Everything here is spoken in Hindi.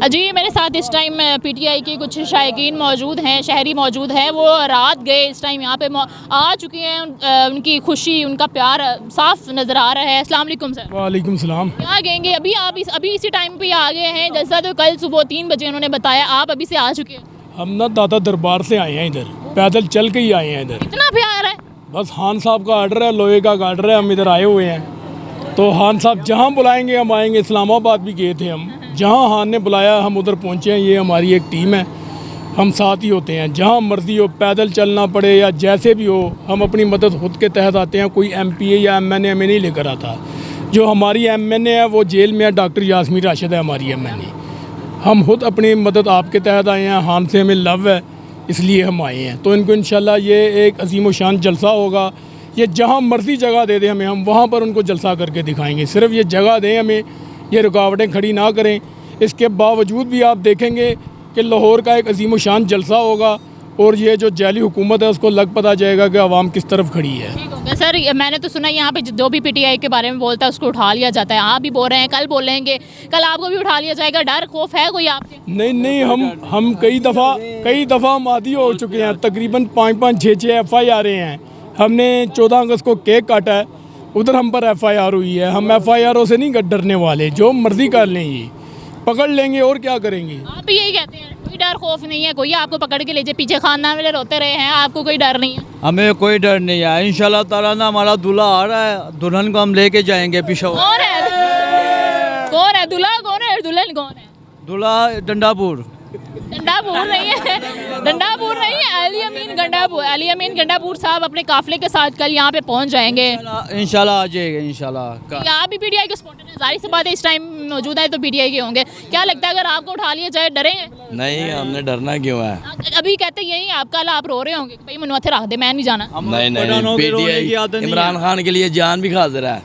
जी मेरे साथ इस टाइम पीटीआई के कुछ शायकीन मौजूद हैं, शहरी मौजूद हैं। वो रात गए, इस टाइम यहाँ पे आ चुके हैं। उनकी खुशी, उनका प्यार साफ नज़र आ रहा है। अस्सलाम वालेकुम सर। वालेकुम सलाम। क्या कहेंगे, अभी आप अभी इसी टाइम पे आ गए हैं? जैसा तो कल सुबह 3 बजे उन्होंने बताया, आप अभी से आ चुके हैं। हम ना दादा दरबार से आए हैं, इधर पैदल चल के ही आए हैं इधर। इतना प्यार है। बस खान साहब का आर्डर है, लोहे का आर्डर है, हम इधर आए हुए हैं। तो खान साहब जहाँ बुलाएंगे हम आएंगे। इस्लामाबाद भी गए थे हम, जहाँ खान ने बुलाया हम उधर पहुँचे हैं। ये हमारी एक टीम है, हम साथ ही होते हैं। जहाँ मर्जी हो, पैदल चलना पड़े या जैसे भी हो, हम अपनी मदद खुद के तहत आते हैं। कोई एमपीए या एमएनए हमें नहीं लेकर आता। जो हमारी एमएनए है वो जेल में है, डॉक्टर यास्मीन राशिद है हमारी एमएनए। हम खुद अपनी मदद आपके तहत आए हैं। खान से हमें लव है, इसलिए हम आए हैं। तो इनको इंशाल्लाह ये एक अजीम व शान जलसा होगा। ये जहाँ मर्जी जगह दे दें हमें, हम वहाँ पर उनको जलसा करके दिखाएंगे। सिर्फ ये जगह दें हमें, ये रुकावटें खड़ी ना करें। इसके बावजूद भी आप देखेंगे कि लाहौर का एक अजीम व शान जलसा होगा और ये जो जैली हुकूमत है उसको लग पता जाएगा कि आवाम किस तरफ खड़ी है। ठीक हो गया सर। मैंने तो सुना यहाँ पे जो भी पीटीआई के बारे में बोलता है उसको उठा लिया जाता है। आप भी बोल रहे हैं, कल बोलेंगे, कल आपको भी उठा लिया जाएगा। डर खौफ है कोई आपके? नहीं, हम कई दफ़ा मादी हो चुके हैं। तकरीबन 5-5, 6-6 FIR हैं। हमने 14 अगस्त को केक काटा है, उधर हम पर FIR हुई है। हम FIR से नहीं डरने वाले, जो मर्जी कर लें, ये पकड़ लेंगे और क्या करेंगे। आप भी यही कहते हैं, कोई डर खौफ नहीं है? कोई आपको पकड़ के ले जाए, पीछे खानदान वाले रोते रहे हैं, आपको कोई डर नहीं है? हमें कोई डर नहीं है। इंशाल्लाह ताला ना हमारा दूल्हा आ रहा है, दुल्हन को हम लेके जाएंगे पिशावर। कौन है दूल्हा? कौन है दुल्हन? कौन है दूल्हा? डंडापुर। डंडापुर नहीं है, डंडापुर नहीं है, अली अमीन गंडापुर। अली अमीन गंडापुर साहब अपने काफिले के साथ कल यहाँ पे पहुँच जाएंगे। इंशाल्लाह आ जाएगा इंशाल्लाह। आप भी पीटीआई के सपोर्टर हैं, जाहिर सी बात है इस टाइम मौजूद है तो पीटीआई के होंगे। क्या लगता है अगर आपको उठा लिया जाए, डरेंगे? नहीं, हमने डरना क्यों है। अभी कहते यही आप, कल आप रो रहे होंगे कि भाई मुझे रख दे, मैं नहीं जाना। नहीं, पीटीआई इमरान खान के लिए जान भी हाजिर है।